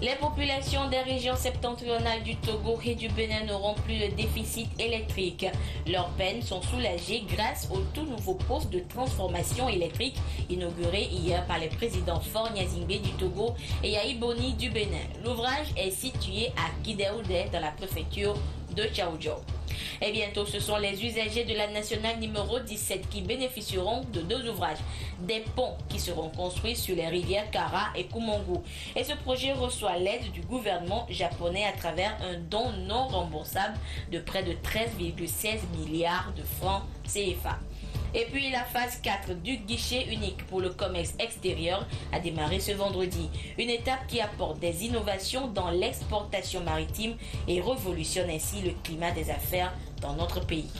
Les populations des régions septentrionales du Togo et du Bénin n'auront plus de déficit électrique. Leurs peines sont soulagées grâce au tout nouveau poste de transformation électrique inauguré hier par les présidents Faure Gnassingbé du Togo et Yahi Boni du Bénin. L'ouvrage est situé à Kidéoudé dans la préfecture de Tchaoudjo. Et bientôt, ce sont les usagers de la nationale numéro 17 qui bénéficieront de deux ouvrages. Des ponts qui seront construits sur les rivières Kara et Kumongu. Et ce projet reçoit l'aide du gouvernement japonais à travers un don non remboursable de près de 13,16 milliards de francs CFA. Et puis la phase 4 du guichet unique pour le commerce extérieur a démarré ce vendredi. Une étape qui apporte des innovations dans l'exportation maritime et révolutionne ainsi le climat des affaires dans notre pays.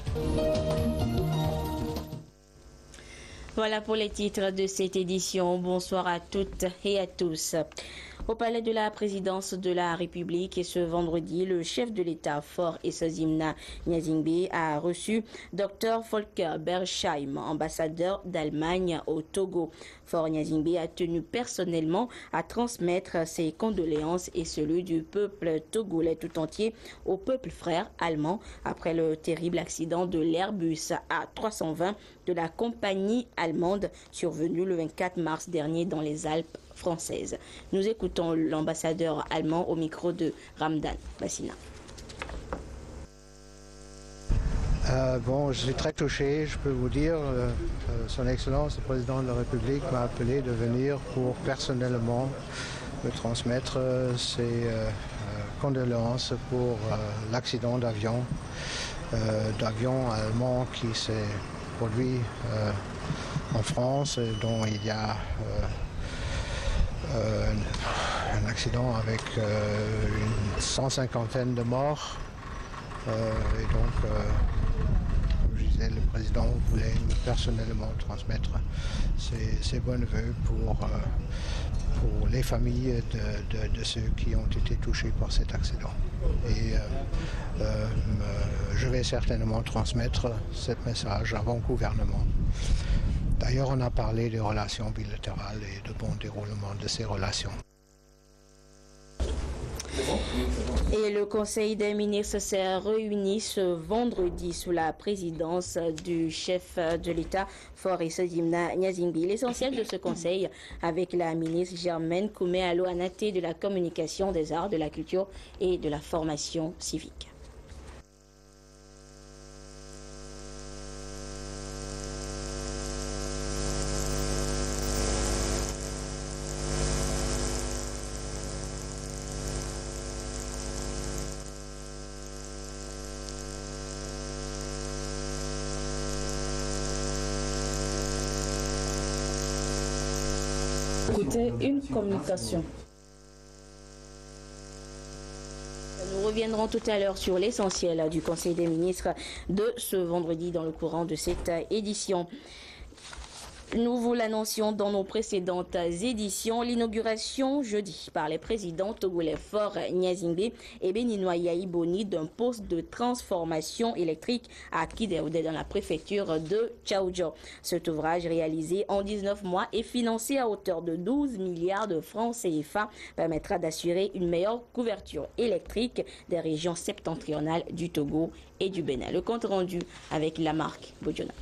Voilà pour les titres de cette édition. Bonsoir à toutes et à tous. Au palais de la présidence de la République et ce vendredi, le chef de l'État Faure Essozimna Gnassingbé a reçu Dr Volker Bersheim, ambassadeur d'Allemagne au Togo. Faure Gnassingbé a tenu personnellement à transmettre ses condoléances et celui du peuple togolais tout entier au peuple frère allemand après le terrible accident de l'Airbus A320 de la compagnie allemande survenu le 24 mars dernier dans les Alpes françaises. Nous écoutons l'ambassadeur allemand au micro de Ramdan Bassina. Je suis très touché, je peux vous dire. Son Excellence, le Président de la République, m'a appelé de venir pour personnellement me transmettre ses condoléances pour l'accident d'avion allemand qui s'est produit en France, dont il y a un accident avec une 150aine de morts. Et donc, comme je disais, le président voulait personnellement transmettre ses bons vœux pour les familles de ceux qui ont été touchés par cet accident. Et je vais certainement transmettre ce message à mon gouvernement. D'ailleurs, on a parlé des relations bilatérales et de bon déroulement de ces relations. Et le Conseil des ministres s'est réuni ce vendredi sous la présidence du chef de l'État, Faure Essozimna Gnassingbé. L'essentiel de ce conseil avec la ministre Germaine Koumé Alo-Anaté de la communication, des arts, de la culture et de la formation civique. Écoutez, une communication. Nous reviendrons tout à l'heure sur l'essentiel du Conseil des ministres de ce vendredi dans le courant de cette édition. Nous vous l'annoncions dans nos précédentes éditions, l'inauguration jeudi par les présidents togolais Faure Gnassingbé et béninois Yahi Boni d'un poste de transformation électrique à Kidéoudé dans la préfecture de Tchaoudjo. Cet ouvrage réalisé en 19 mois et financé à hauteur de 12 milliards de francs CFA permettra d'assurer une meilleure couverture électrique des régions septentrionales du Togo et du Bénin. Le compte rendu avec Lamarck Bodjona.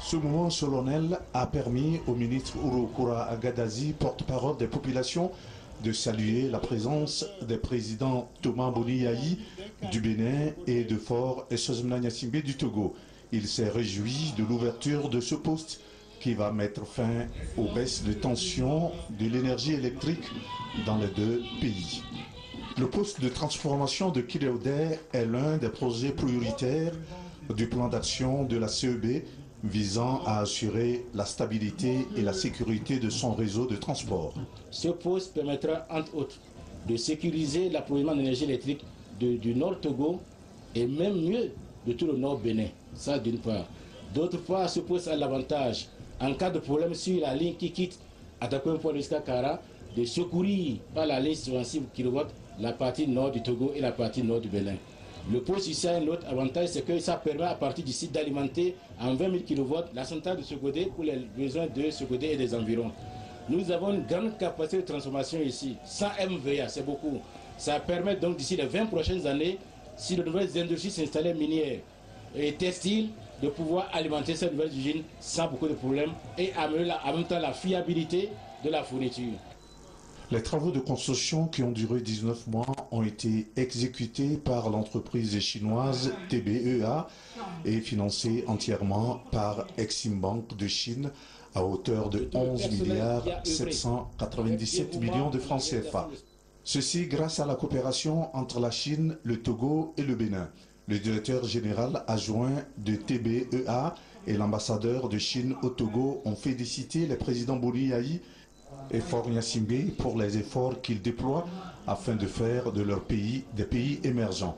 Ce moment solennel a permis au ministre Urukura Agadazi, porte-parole des populations, de saluer la présence des présidents Thomas Boni Yayi du Bénin et de Faure Essozimna Gnassingbé du Togo. Il s'est réjoui de l'ouverture de ce poste qui va mettre fin aux baisses de tension de l'énergie électrique dans les deux pays. Le poste de transformation de Kireodé est l'un des projets prioritaires du plan d'action de la CEB visant à assurer la stabilité et la sécurité de son réseau de transport. Ce poste permettra, entre autres, de sécuriser l'approvisionnement d'énergie électrique du nord Togo et même mieux de tout le nord Bénin. Ça d'une part. D'autre part, ce poste a l'avantage, en cas de problème sur la ligne qui quitte Atakoimpo jusqu'à Kara, de secourir par la ligne 66 kV la partie nord du Togo et la partie nord du Bénin. Le poste ici a un autre avantage, c'est que ça permet à partir du site d'alimenter en 20 000 kV la centrale de Sogodé pour les besoins de Sogodé et des environs. Nous avons une grande capacité de transformation ici, 100 MVA, c'est beaucoup. Ça permet donc d'ici les 20 prochaines années, si de nouvelles industries s'installaient minières et textiles, de pouvoir alimenter cette nouvelle usine sans beaucoup de problèmes et améliorer en même temps la fiabilité de la fourniture. Les travaux de construction qui ont duré 19 mois ont été exécutés par l'entreprise chinoise TBEA et financés entièrement par Exim Bank de Chine à hauteur de 11 milliards 797 millions de francs CFA. Ceci grâce à la coopération entre la Chine, le Togo et le Bénin. Le directeur général adjoint de TBEA et l'ambassadeur de Chine au Togo ont félicité les présidents Boni Yayi et Faure Gnassingbé pour les efforts qu'ils déploient afin de faire de leur pays des pays émergents.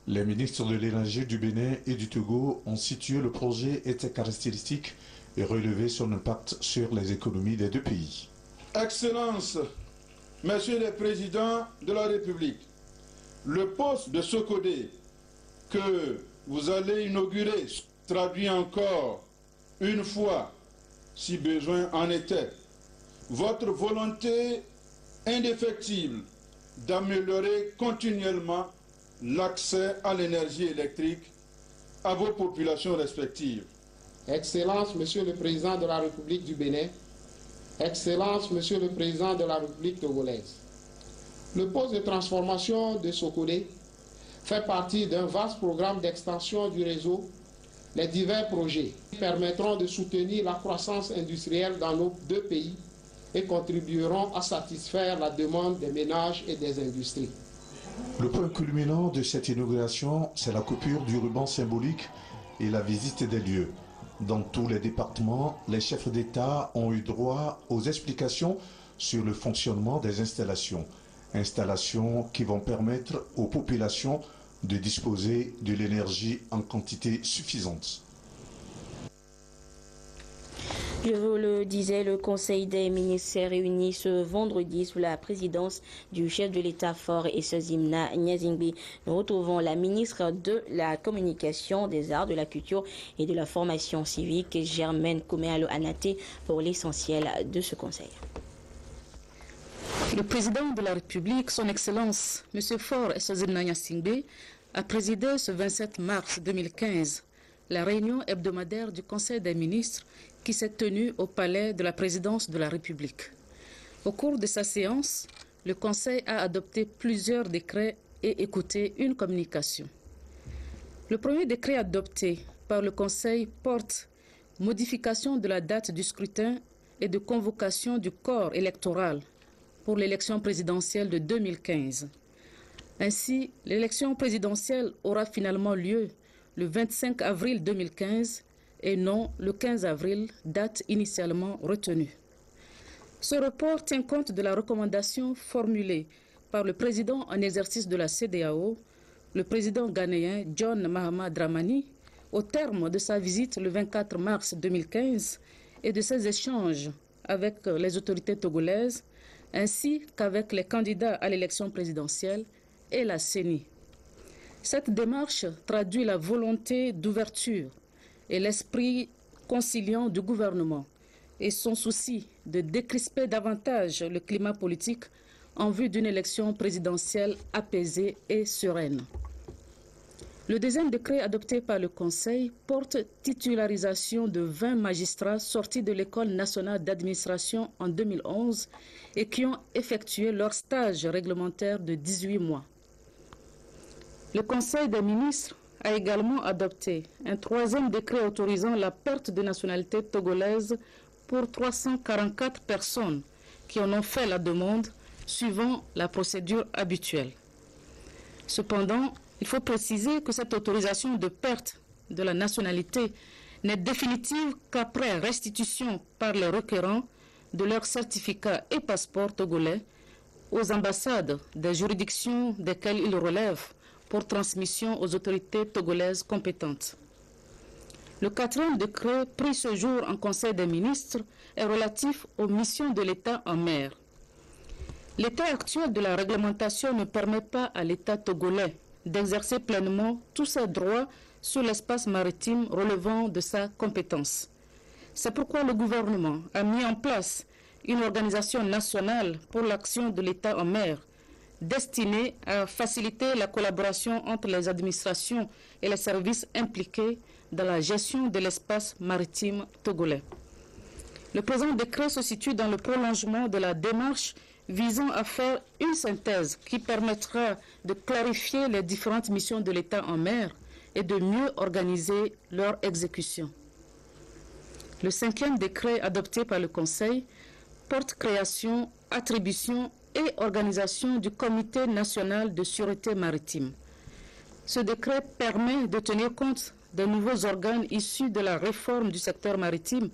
Les ministres de l'énergie du Bénin et du Togo ont situé le projet et ses caractéristiques et relevé son impact sur les économies des deux pays. Excellences, Messieurs les présidents de la République, le poste de Sokodé que vous allez inaugurer traduit encore une fois, si besoin en était, votre volonté indéfectible d'améliorer continuellement l'accès à l'énergie électrique à vos populations respectives. Excellence, Monsieur le Président de la République du Bénin, Excellence, Monsieur le Président de la République togolaise, le poste de transformation de Sokodé fait partie d'un vaste programme d'extension du réseau. Les divers projets permettront de soutenir la croissance industrielle dans nos deux pays et contribueront à satisfaire la demande des ménages et des industries. Le point culminant de cette inauguration, c'est la coupure du ruban symbolique et la visite des lieux. Dans tous les départements, les chefs d'État ont eu droit aux explications sur le fonctionnement des installations. Installations qui vont permettre aux populations de disposer de l'énergie en quantité suffisante. Je vous le disais, le Conseil des ministres s'est réuni ce vendredi sous la présidence du chef de l'État Faure Essozimna Gnassingbé. Nous retrouvons la ministre de la Communication, des Arts, de la Culture et de la Formation civique, Germaine Kouméalo Anaté, pour l'essentiel de ce conseil. Le président de la République, son Excellence, M. Faure Essozimna Gnassingbé, a présidé ce 27 mars 2015 la réunion hebdomadaire du Conseil des ministres qui s'est tenue au palais de la présidence de la République. Au cours de sa séance, le Conseil a adopté plusieurs décrets et écouté une communication. Le premier décret adopté par le Conseil porte modification de la date du scrutin et de convocation du corps électoral pour l'élection présidentielle de 2015. Ainsi, l'élection présidentielle aura finalement lieu le 25 avril 2015 et non le 15 avril, date initialement retenue. Ce report tient compte de la recommandation formulée par le président en exercice de la CEDEAO, le président ghanéen John Mahama Dramani, au terme de sa visite le 24 mars 2015 et de ses échanges avec les autorités togolaises, ainsi qu'avec les candidats à l'élection présidentielle et la CENI. Cette démarche traduit la volonté d'ouverture et l'esprit conciliant du gouvernement et son souci de décrisper davantage le climat politique en vue d'une élection présidentielle apaisée et sereine. Le deuxième décret adopté par le Conseil porte titularisation de 20 magistrats sortis de l'École nationale d'administration en 2011 et qui ont effectué leur stage réglementaire de 18 mois. Le Conseil des ministres a également adopté un troisième décret autorisant la perte de nationalité togolaise pour 344 personnes qui en ont fait la demande suivant la procédure habituelle. Cependant, il faut préciser que cette autorisation de perte de la nationalité n'est définitive qu'après restitution par les requérants de leurs certificats et passeports togolais aux ambassades des juridictions desquelles ils relèvent pour transmission aux autorités togolaises compétentes. Le quatrième décret pris ce jour en Conseil des ministres est relatif aux missions de l'État en mer. L'état actuel de la réglementation ne permet pas à l'État togolais d'exercer pleinement tous ses droits sur l'espace maritime relevant de sa compétence. C'est pourquoi le gouvernement a mis en place une organisation nationale pour l'action de l'État en mer, destinée à faciliter la collaboration entre les administrations et les services impliqués dans la gestion de l'espace maritime togolais. Le présent décret se situe dans le prolongement de la démarche visant à faire une synthèse qui permettra de clarifier les différentes missions de l'État en mer et de mieux organiser leur exécution. Le cinquième décret adopté par le Conseil porte création, attribution et organisation du Comité national de sûreté maritime. Ce décret permet de tenir compte des nouveaux organes issus de la réforme du secteur maritime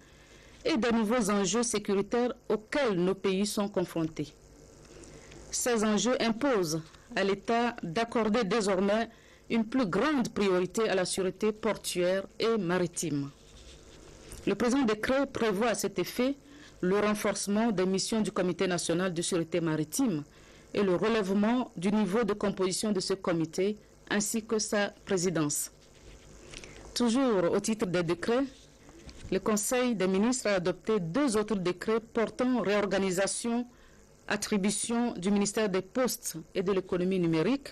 et des nouveaux enjeux sécuritaires auxquels nos pays sont confrontés. Ces enjeux imposent à l'État d'accorder désormais une plus grande priorité à la sûreté portuaire et maritime. Le présent décret prévoit à cet effet le renforcement des missions du Comité national de sûreté maritime et le relèvement du niveau de composition de ce comité ainsi que sa présidence. Toujours au titre des décrets, le Conseil des ministres a adopté 2 autres décrets portant réorganisation, attribution du ministère des Postes et de l'économie numérique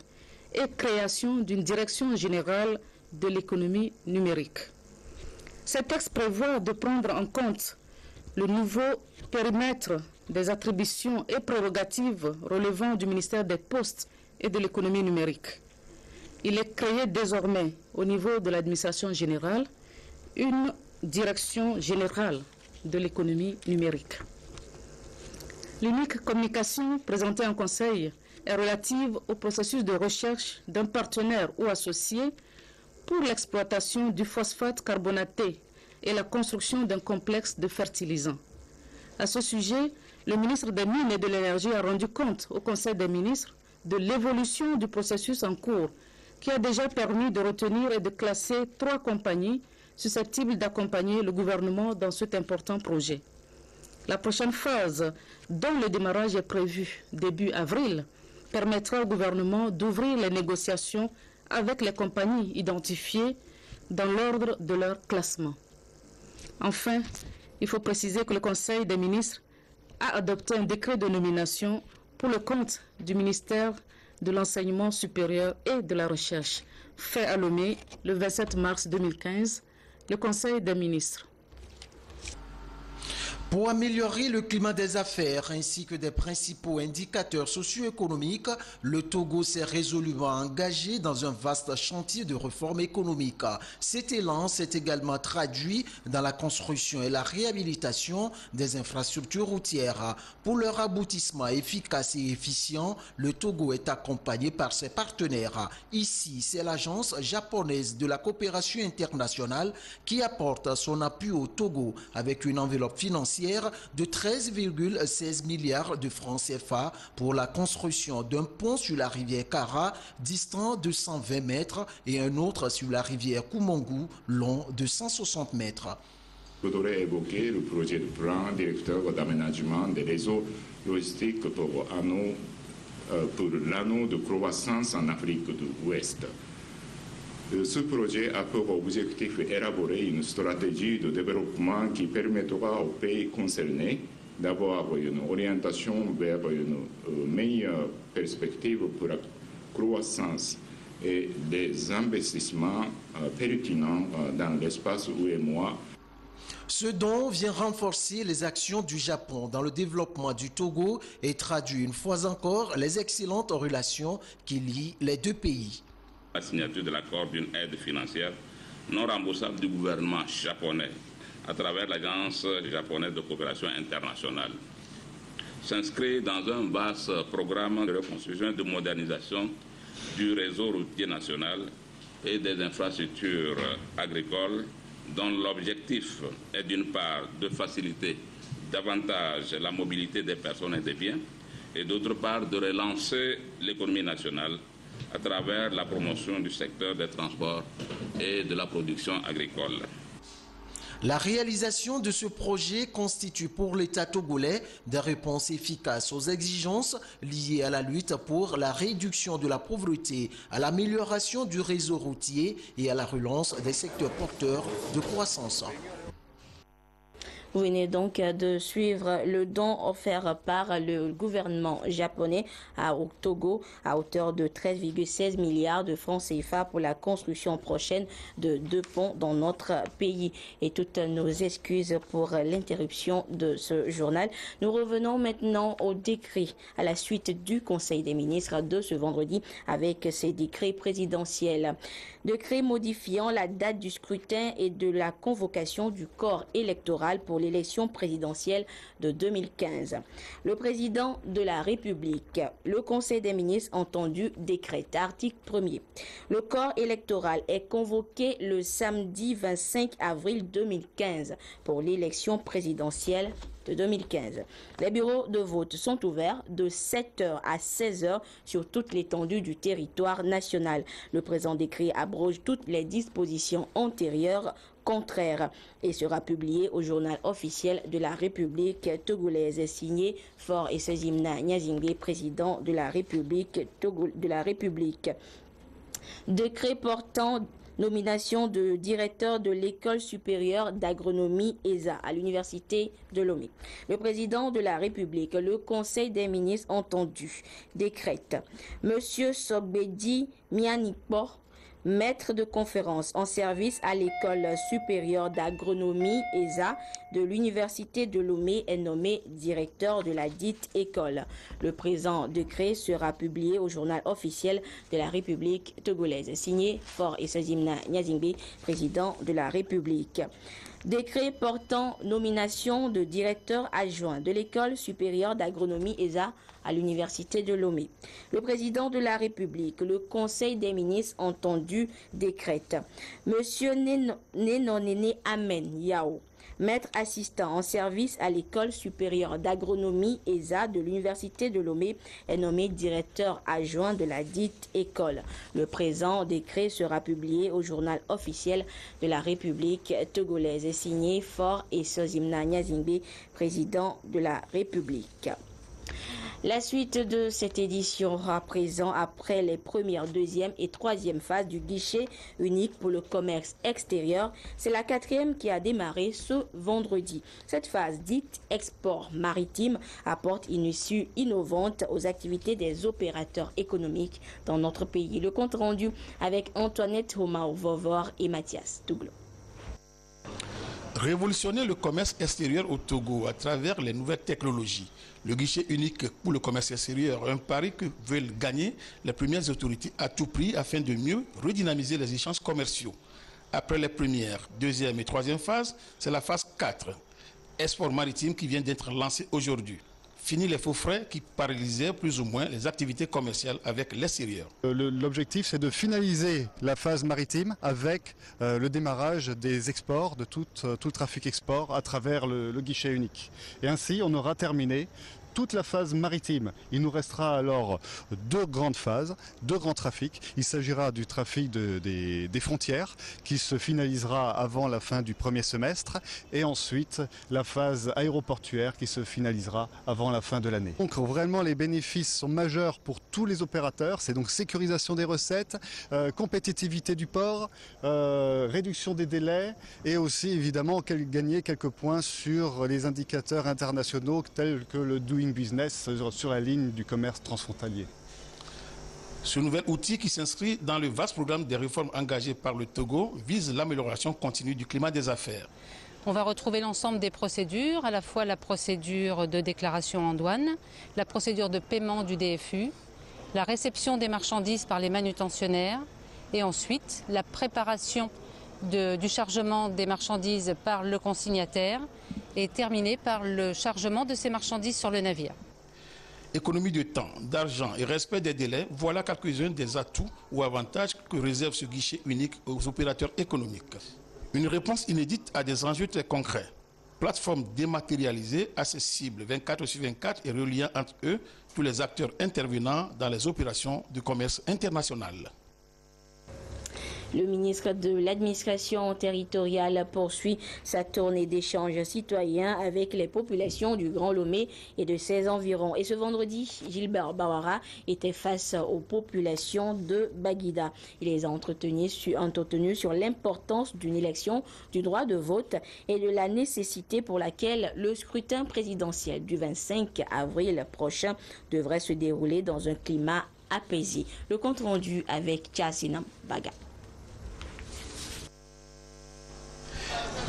et création d'une direction générale de l'économie numérique. Ces textes prévoient de prendre en compte le nouveau périmètre des attributions et prérogatives relevant du ministère des Postes et de l'économie numérique. Il est créé désormais au niveau de l'administration générale une direction générale de l'économie numérique. L'unique communication présentée en Conseil est relative au processus de recherche d'un partenaire ou associé pour l'exploitation du phosphate carbonaté et la construction d'un complexe de fertilisants. À ce sujet, le ministre des Mines et de l'Énergie a rendu compte au Conseil des ministres de l'évolution du processus en cours qui a déjà permis de retenir et de classer 3 compagnies susceptibles d'accompagner le gouvernement dans cet important projet. La prochaine phase, dont le démarrage est prévu début avril, permettra au gouvernement d'ouvrir les négociations avec les compagnies identifiées dans l'ordre de leur classement. Enfin, il faut préciser que le Conseil des ministres a adopté un décret de nomination pour le compte du ministère de l'Enseignement supérieur et de la Recherche, fait à Lomé le 27 mars 2015, le Conseil des ministres. Pour améliorer le climat des affaires ainsi que des principaux indicateurs socio-économiques, le Togo s'est résolument engagé dans un vaste chantier de réforme économique. Cet élan s'est également traduit dans la construction et la réhabilitation des infrastructures routières. Pour leur aboutissement efficace et efficient, le Togo est accompagné par ses partenaires. Ici, c'est l'Agence japonaise de la coopération internationale qui apporte son appui au Togo avec une enveloppe financière de 13,16 milliards de francs CFA pour la construction d'un pont sur la rivière Kara, distant de 120 mètres, et un autre sur la rivière Kumongu, long de 160 mètres. Je voudrais évoquer le projet de plan directeur d'aménagement des réseaux logistiques pour l'anneau de croissance en Afrique de l'Ouest. Ce projet a pour objectif d'élaborer une stratégie de développement qui permettra aux pays concernés d'avoir une orientation vers une meilleure perspective pour la croissance et des investissements pertinents dans l'espace UEMOA. Ce don vient renforcer les actions du Japon dans le développement du Togo et traduit une fois encore les excellentes relations qui lient les deux pays. La signature de l'accord d'une aide financière non remboursable du gouvernement japonais à travers l'Agence japonaise de coopération internationale s'inscrit dans un vaste programme de reconstruction et de modernisation du réseau routier national et des infrastructures agricoles dont l'objectif est d'une part de faciliter davantage la mobilité des personnes et des biens et d'autre part de relancer l'économie nationale à travers la promotion du secteur des transports et de la production agricole. La réalisation de ce projet constitue pour l'État togolais des réponses efficaces aux exigences liées à la lutte pour la réduction de la pauvreté, à l'amélioration du réseau routier et à la relance des secteurs porteurs de croissance. Vous venez donc de suivre le don offert par le gouvernement japonais au Togo à hauteur de 13,16 milliards de francs CFA pour la construction prochaine de 2 ponts dans notre pays. Et toutes nos excuses pour l'interruption de ce journal. Nous revenons maintenant au décret à la suite du Conseil des ministres de ce vendredi avec ces décrets présidentiels. Décret modifiant la date du scrutin et de la convocation du corps électoral pour l'élection présidentielle de 2015. Le président de la République, le Conseil des ministres entendu décrète. Article 1er. Le corps électoral est convoqué le samedi 25 avril 2015 pour l'élection présidentielle de 2015. Les bureaux de vote sont ouverts de 7h à 16h sur toute l'étendue du territoire national. Le présent décret abroge toutes les dispositions antérieures contraires et sera publié au journal officiel de la République togolaise. Signé Faure Essozimna Gnazingbe, président de la République Décret portant nomination de directeur de l'école supérieure d'agronomie ESA à l'université de Lomé. Le président de la République, le Conseil des ministres entendu, décrète Monsieur Sobedi Mianipo, maître de conférence en service à l'école supérieure d'agronomie ESA de l'université de Lomé est nommé directeur de la dite école. Le présent décret sera publié au journal officiel de la République togolaise. Signé Faure Essozimna Gnazingbe, président de la République. Décret portant nomination de directeur adjoint de l'école supérieure d'agronomie ESA à l'université de Lomé. Le président de la République, le Conseil des ministres entendu décrète Monsieur Nenonene Amen Yao, maître assistant en service à l'école supérieure d'agronomie ESA de l'université de Lomé est nommé directeur adjoint de la dite école. Le présent décret sera publié au journal officiel de la République togolaise et signé Faure Essozimna Gnazingbe, président de la République. La suite de cette édition à présent après les premières, deuxième et troisième phases du guichet unique pour le commerce extérieur. C'est la 4e qui a démarré ce vendredi. Cette phase dite export maritime apporte une issue innovante aux activités des opérateurs économiques dans notre pays. Le compte rendu avec Antoinette Homao-Vovor et Mathias Douglo. Révolutionner le commerce extérieur au Togo à travers les nouvelles technologies. Le guichet unique pour le commerce extérieur, un pari que veulent gagner les premières autorités à tout prix afin de mieux redynamiser les échanges commerciaux. Après les premières, deuxième et troisième phases, c'est la phase 4, export maritime qui vient d'être lancé aujourd'hui. Fini les faux frais qui paralysaient plus ou moins les activités commerciales avec l'extérieur. L'objectif, c'est de finaliser la phase maritime avec le démarrage des exports, de tout trafic export à travers le guichet unique. Et ainsi, on aura terminé toute la phase maritime. Il nous restera alors 2 grandes phases, 2 grands trafics. Il s'agira du trafic des frontières qui se finalisera avant la fin du premier semestre et ensuite la phase aéroportuaire qui se finalisera avant la fin de l'année. Donc vraiment les bénéfices sont majeurs pour tous les opérateurs. C'est donc sécurisation des recettes, compétitivité du port, réduction des délais et aussi évidemment gagner quelques points sur les indicateurs internationaux tels que le Doing Business sur la ligne du commerce transfrontalier. Ce nouvel outil qui s'inscrit dans le vaste programme des réformes engagées par le Togo vise l'amélioration continue du climat des affaires. On va retrouver l'ensemble des procédures, à la fois la procédure de déclaration en douane, la procédure de paiement du DFU, la réception des marchandises par les manutentionnaires et ensuite la préparation du chargement des marchandises par le consignataire et terminée par le chargement de ces marchandises sur le navire. Économie de temps, d'argent et respect des délais, voilà quelques-uns des atouts ou avantages que réserve ce guichet unique aux opérateurs économiques. Une réponse inédite à des enjeux très concrets. Plateforme dématérialisée, accessible 24/24 et reliant entre eux tous les acteurs intervenant dans les opérations de commerce international. Le ministre de l'Administration territoriale poursuit sa tournée d'échanges citoyens avec les populations du Grand Lomé et de ses environs. Et ce vendredi, Gilbert Bawara était face aux populations de Baguida. Il les a entretenus sur l'importance d'une élection, du droit de vote et de la nécessité pour laquelle le scrutin présidentiel du 25 avril prochain devrait se dérouler dans un climat apaisé. Le compte rendu avec Tchassina Baga.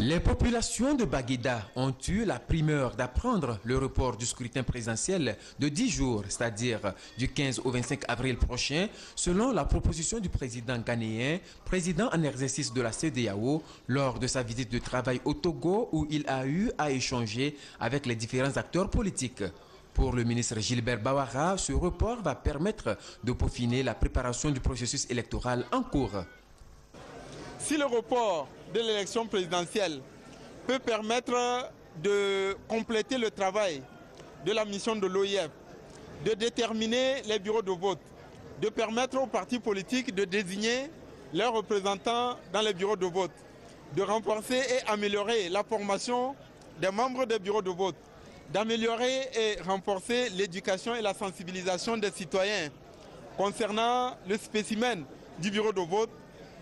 Les populations de Baguida ont eu la primeur d'apprendre le report du scrutin présidentiel de 10 jours, c'est-à-dire du 15 au 25 avril prochain, selon la proposition du président ghanéen, président en exercice de la CEDEAO, lors de sa visite de travail au Togo où il a eu à échanger avec les différents acteurs politiques. Pour le ministre Gilbert Bawara, ce report va permettre de peaufiner la préparation du processus électoral en cours. Si le report de l'élection présidentielle peut permettre de compléter le travail de la mission de l'OIF, de déterminer les bureaux de vote, de permettre aux partis politiques de désigner leurs représentants dans les bureaux de vote, de renforcer et améliorer la formation des membres des bureaux de vote, d'améliorer et renforcer l'éducation et la sensibilisation des citoyens concernant le spécimen du bureau de vote.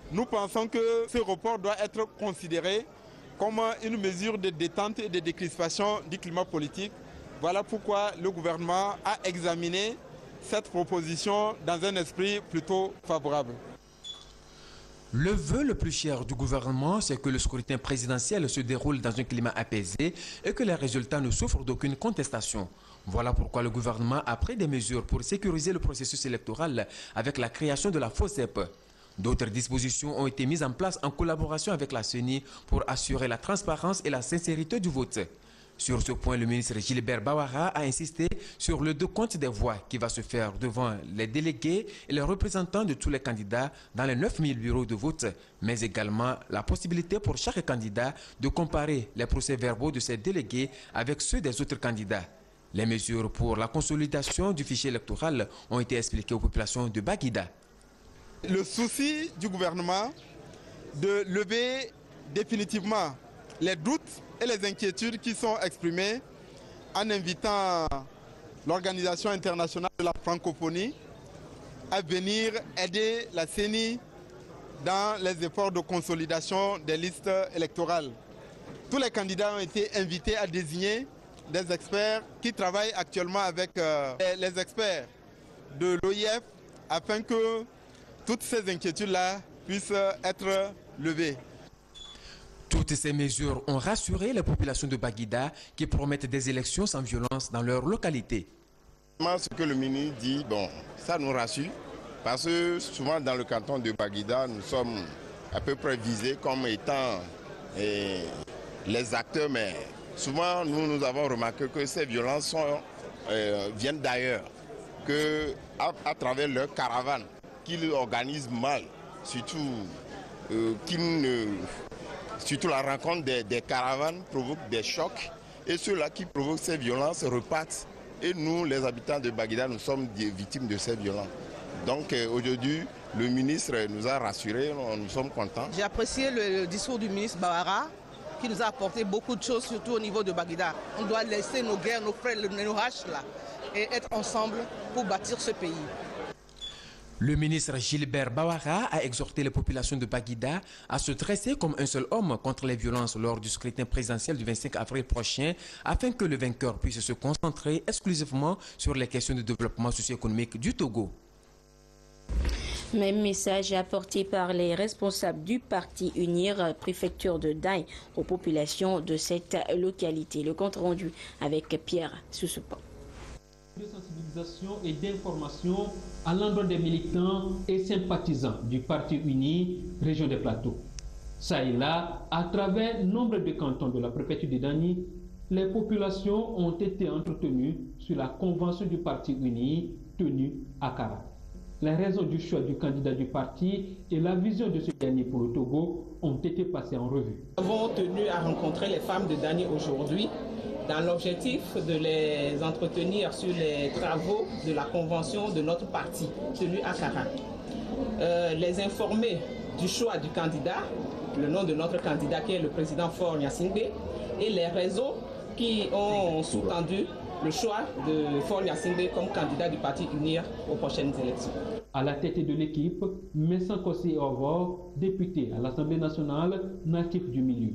Nous pensons que ce report doit être considéré comme une mesure de détente et de décrispation du climat politique. Voilà pourquoi le gouvernement a examiné cette proposition dans un esprit plutôt favorable. Le vœu le plus cher du gouvernement, c'est que le scrutin présidentiel se déroule dans un climat apaisé et que les résultats ne souffrent d'aucune contestation. Voilà pourquoi le gouvernement a pris des mesures pour sécuriser le processus électoral avec la création de la FOSEP. D'autres dispositions ont été mises en place en collaboration avec la CENI pour assurer la transparence et la sincérité du vote. Sur ce point, le ministre Gilbert Bawara a insisté sur le décompte des voix qui va se faire devant les délégués et les représentants de tous les candidats dans les 9000 bureaux de vote, mais également la possibilité pour chaque candidat de comparer les procès-verbaux de ses délégués avec ceux des autres candidats. Les mesures pour la consolidation du fichier électoral ont été expliquées aux populations de Baguida. Le souci du gouvernement de lever définitivement les doutes et les inquiétudes qui sont exprimées en invitant l'Organisation internationale de la francophonie à venir aider la CENI dans les efforts de consolidation des listes électorales. Tous les candidats ont été invités à désigner des experts qui travaillent actuellement avec les experts de l'OIF afin que toutes ces inquiétudes-là puissent être levées. Toutes ces mesures ont rassuré les populations de Baguida qui promettent des élections sans violence dans leur localité. Ce que le ministre dit, bon, ça nous rassure parce que souvent dans le canton de Baguida, nous sommes à peu près visés comme étant les acteurs, mais souvent nous avons remarqué que ces violences viennent d'ailleurs, qu'à travers leurs caravanes, qu'ils organisent mal, surtout surtout la rencontre des caravanes provoque des chocs et ceux-là qui provoquent ces violences repartent. Et nous, les habitants de Baguida, nous sommes des victimes de ces violences. Donc aujourd'hui, le ministre nous a rassurés, nous sommes contents. J'ai apprécié le discours du ministre Bawara qui nous a apporté beaucoup de choses, surtout au niveau de Baguida. On doit laisser nos guerres, nos frères, nos haches là et être ensemble pour bâtir ce pays. Le ministre Gilbert Bawara a exhorté les populations de Baguida à se dresser comme un seul homme contre les violences lors du scrutin présidentiel du 25 avril prochain afin que le vainqueur puisse se concentrer exclusivement sur les questions de développement socio-économique du Togo. Même message apporté par les responsables du parti UNIR, préfecture de Daï, aux populations de cette localité. Le compte rendu avec Pierre Sousoupan. De sensibilisation et d'information à l'endroit des militants et sympathisants du parti UNIR, région des Plateaux. Ça et là, à travers nombre de cantons de la préfecture de Dany, les populations ont été entretenues sur la convention du parti UNIR tenue à Kara. Les raisons du choix du candidat du parti et la vision de ce dernier pour le Togo ont été passées en revue. Nous avons tenu à rencontrer les femmes de Dany aujourd'hui dans l'objectif de les entretenir sur les travaux de la convention de notre parti tenue à Kara. Les informer du choix du candidat, le nom de notre candidat qui est le président Faure Gnassingbé, et les raisons qui ont sous-tendu le choix de Faure Gnassingbé comme candidat du parti UNIR aux prochaines élections. À la tête de l'équipe, Messan Kossi Orvor, député à l'Assemblée nationale, natif du milieu.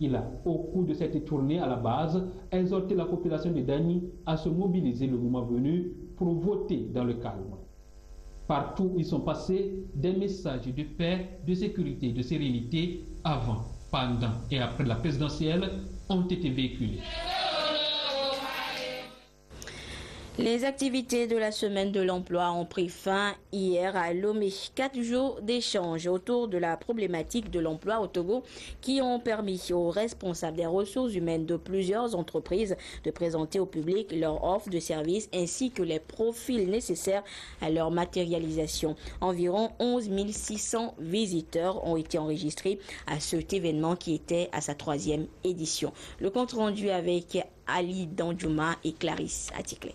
Il a, au cours de cette tournée à la base, exhorté la population de Dany à se mobiliser le moment venu pour voter dans le calme. Partout où ils sont passés, des messages de paix, de sécurité et de sérénité avant, pendant et après la présidentielle ont été véhiculés. Les activités de la semaine de l'emploi ont pris fin hier à Lomé. 4 jours d'échanges autour de la problématique de l'emploi au Togo qui ont permis aux responsables des ressources humaines de plusieurs entreprises de présenter au public leur offre de services ainsi que les profils nécessaires à leur matérialisation. Environ 11 600 visiteurs ont été enregistrés à cet événement qui était à sa 3e édition. Le compte rendu avec Ali Danjouma et Clarisse Atikle.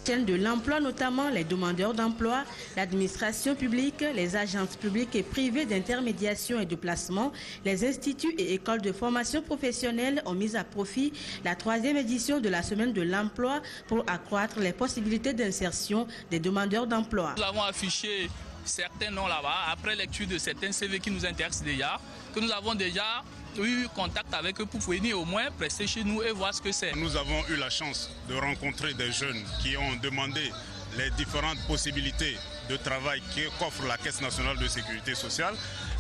De l'emploi, notamment les demandeurs d'emploi, l'administration publique, les agences publiques et privées d'intermédiation et de placement, les instituts et écoles de formation professionnelle ont mis à profit la 3e édition de la semaine de l'emploi pour accroître les possibilités d'insertion des demandeurs d'emploi. Nous avons affiché certains noms là-bas, après lecture de certains CV qui nous intéressent déjà, que nous avons déjà eu contact avec eux pour venir au moins prester chez nous et voir ce que c'est. Nous avons eu la chance de rencontrer des jeunes qui ont demandé les différentes possibilités de travail qu'offre la Caisse nationale de sécurité sociale,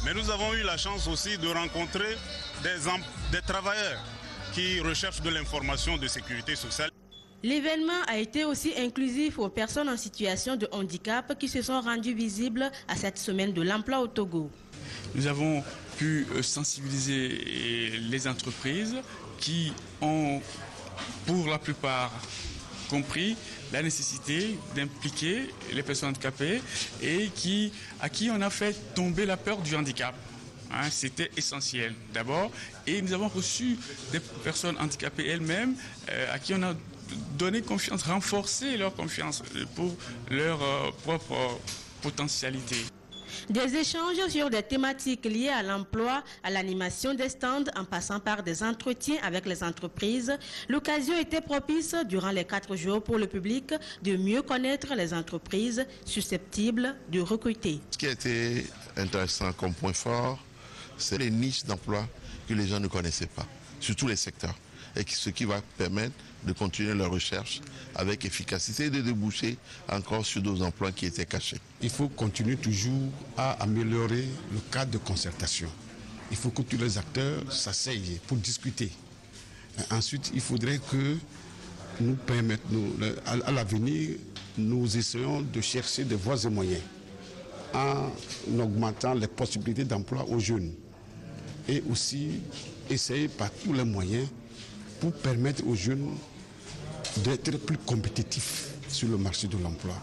mais nous avons eu la chance aussi de rencontrer des travailleurs qui recherchent de l'information de sécurité sociale. L'événement a été aussi inclusif aux personnes en situation de handicap qui se sont rendues visibles à cette semaine de l'emploi au Togo. Nous avons pu sensibiliser les entreprises qui ont, pour la plupart, compris la nécessité d'impliquer les personnes handicapées et à qui on a fait tomber la peur du handicap. C'était essentiel d'abord. Et nous avons reçu des personnes handicapées elles-mêmes à qui on a donné confiance, renforcé leur confiance pour leur propre potentialité. Des échanges sur des thématiques liées à l'emploi, à l'animation des stands, en passant par des entretiens avec les entreprises. L'occasion était propice durant les 4 jours pour le public de mieux connaître les entreprises susceptibles de recruter. Ce qui a été intéressant comme point fort, c'est les niches d'emploi que les gens ne connaissaient pas, sur tous les secteurs, et ce qui va permettre de continuer leur recherche avec efficacité et de déboucher encore sur d'autres emplois qui étaient cachés. Il faut continuer toujours à améliorer le cadre de concertation. Il faut que tous les acteurs s'asseyent pour discuter. Et ensuite, il faudrait que nous permettions, à l'avenir, nous essayons de chercher des voies et moyens en augmentant les possibilités d'emploi aux jeunes et aussi essayer par tous les moyens pour permettre aux jeunes d'être plus compétitifs sur le marché de l'emploi.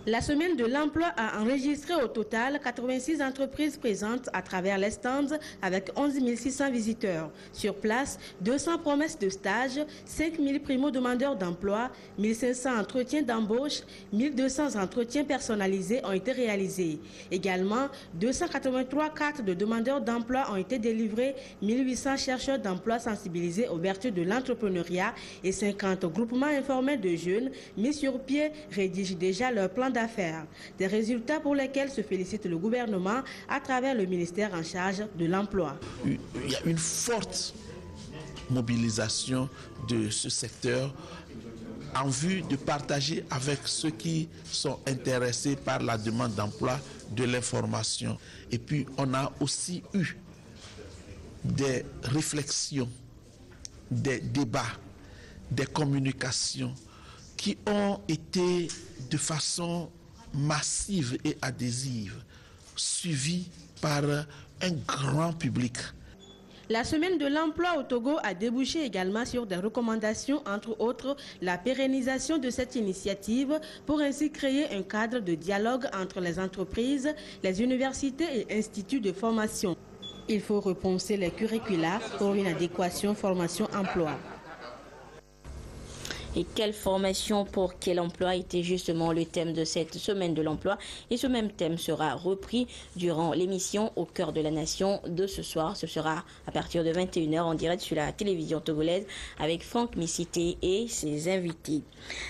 La semaine de l'emploi a enregistré au total 86 entreprises présentes à travers les stands avec 11 600 visiteurs. Sur place, 200 promesses de stage, 5 000 primo-demandeurs d'emploi, 1 500 entretiens d'embauche, 1 200 entretiens personnalisés ont été réalisés. Également, 283 cartes de demandeurs d'emploi ont été délivrées, 1 800 chercheurs d'emploi sensibilisés aux vertus de l'entrepreneuriat et 50 groupements informels de jeunes mis sur pied rédigent déjà leur plan d'affaires. Des résultats pour lesquels se félicite le gouvernement à travers le ministère en charge de l'emploi. Il y a une forte mobilisation de ce secteur en vue de partager avec ceux qui sont intéressés par la demande d'emploi de l'information. Et puis on a aussi eu des réflexions, des débats, des communications qui ont été de façon massive et adhésive, suivies par un grand public. La semaine de l'emploi au Togo a débouché également sur des recommandations, entre autres la pérennisation de cette initiative pour ainsi créer un cadre de dialogue entre les entreprises, les universités et instituts de formation. Il faut repenser les curricula pour une adéquation formation-emploi. Et quelle formation pour quel emploi était justement le thème de cette semaine de l'emploi. Et ce même thème sera repris durant l'émission Au cœur de la nation de ce soir. Ce sera à partir de 21h en direct sur la télévision togolaise avec Franck Missité et ses invités.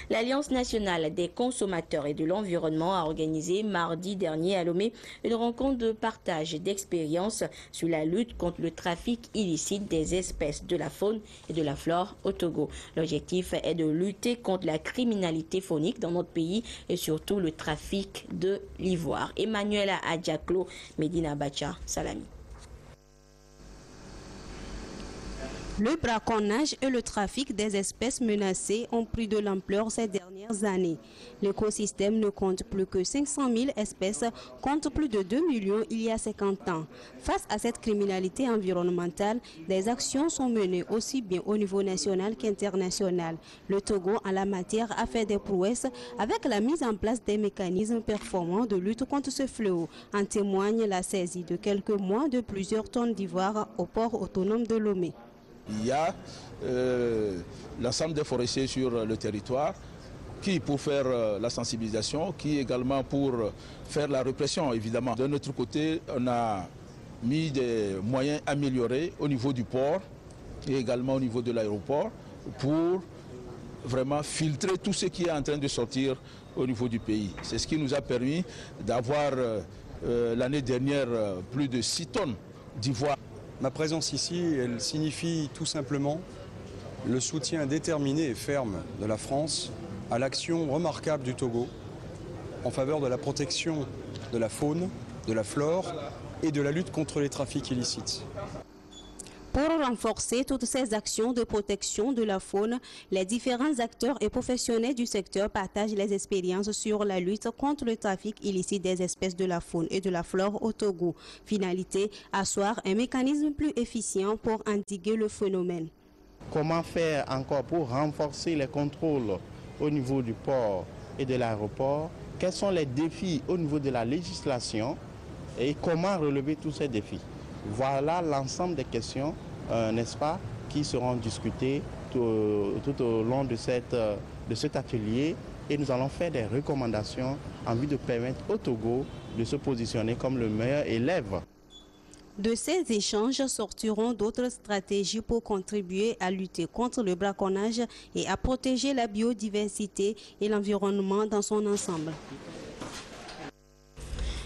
L'Alliance nationale des consommateurs et de l'environnement a organisé mardi dernier à Lomé une rencontre de partage d'expériences sur la lutte contre le trafic illicite des espèces de la faune et de la flore au Togo. L'objectif est de lutter contre la criminalité faunique dans notre pays et surtout le trafic de l'ivoire. Emmanuela Adjaklo, Medina Bacha, Salami. Le braconnage et le trafic des espèces menacées ont pris de l'ampleur ces dernières années. L'écosystème ne compte plus que 500 000 espèces, contre plus de 2 millions il y a 50 ans. Face à cette criminalité environnementale, des actions sont menées aussi bien au niveau national qu'international. Le Togo, en la matière, a fait des prouesses avec la mise en place des mécanismes performants de lutte contre ce fléau. En témoigne la saisie de quelques mois de plusieurs tonnes d'ivoire au port autonome de Lomé. Il y a l'ensemble des forestiers sur le territoire qui pour faire la sensibilisation, qui également pour faire la répression évidemment. De notre côté, on a mis des moyens améliorés au niveau du port et également au niveau de l'aéroport pour vraiment filtrer tout ce qui est en train de sortir au niveau du pays. C'est ce qui nous a permis d'avoir l'année dernière plus de 6 tonnes d'ivoire. Ma présence ici, elle signifie tout simplement le soutien déterminé et ferme de la France à l'action remarquable du Togo en faveur de la protection de la faune, de la flore et de la lutte contre les trafics illicites. Pour renforcer toutes ces actions de protection de la faune, les différents acteurs et professionnels du secteur partagent les expériences sur la lutte contre le trafic illicite des espèces de la faune et de la flore au Togo. Finalité, asseoir un mécanisme plus efficient pour endiguer le phénomène. Comment faire encore pour renforcer les contrôles au niveau du port et de l'aéroport? Quels sont les défis au niveau de la législation et comment relever tous ces défis? Voilà l'ensemble des questions, n'est-ce pas, qui seront discutées tout au long de cet atelier et nous allons faire des recommandations en vue de permettre au Togo de se positionner comme le meilleur élève. De ces échanges sortiront d'autres stratégies pour contribuer à lutter contre le braconnage et à protéger la biodiversité et l'environnement dans son ensemble.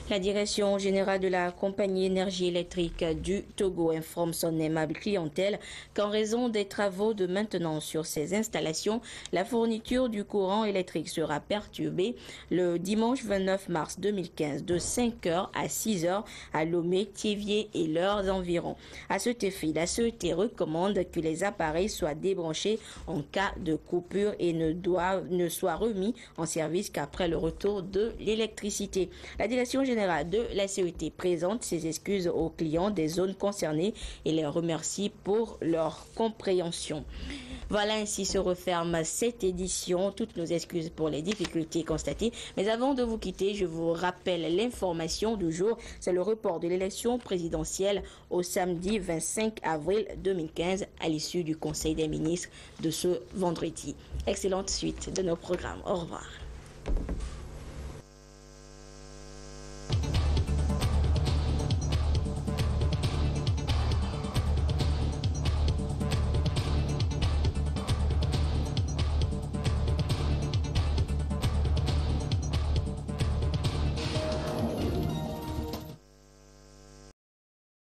La direction générale de la compagnie énergie électrique du Togo informe son aimable clientèle qu'en raison des travaux de maintenance sur ces installations, la fourniture du courant électrique sera perturbée le dimanche 29 mars 2015 de 5h à 6h à Lomé, Thiévier et leurs environs. À cet effet, la CET recommande que les appareils soient débranchés en cas de coupure et ne soient remis en service qu'après le retour de l'électricité. La direction générale de la CET présente ses excuses aux clients des zones concernées et les remercie pour leur compréhension. Voilà, ainsi se referme cette édition. Toutes nos excuses pour les difficultés constatées. Mais avant de vous quitter, je vous rappelle l'information du jour. C'est le report de l'élection présidentielle au samedi 25 avril 2015 à l'issue du Conseil des ministres de ce vendredi. Excellente suite de nos programmes. Au revoir.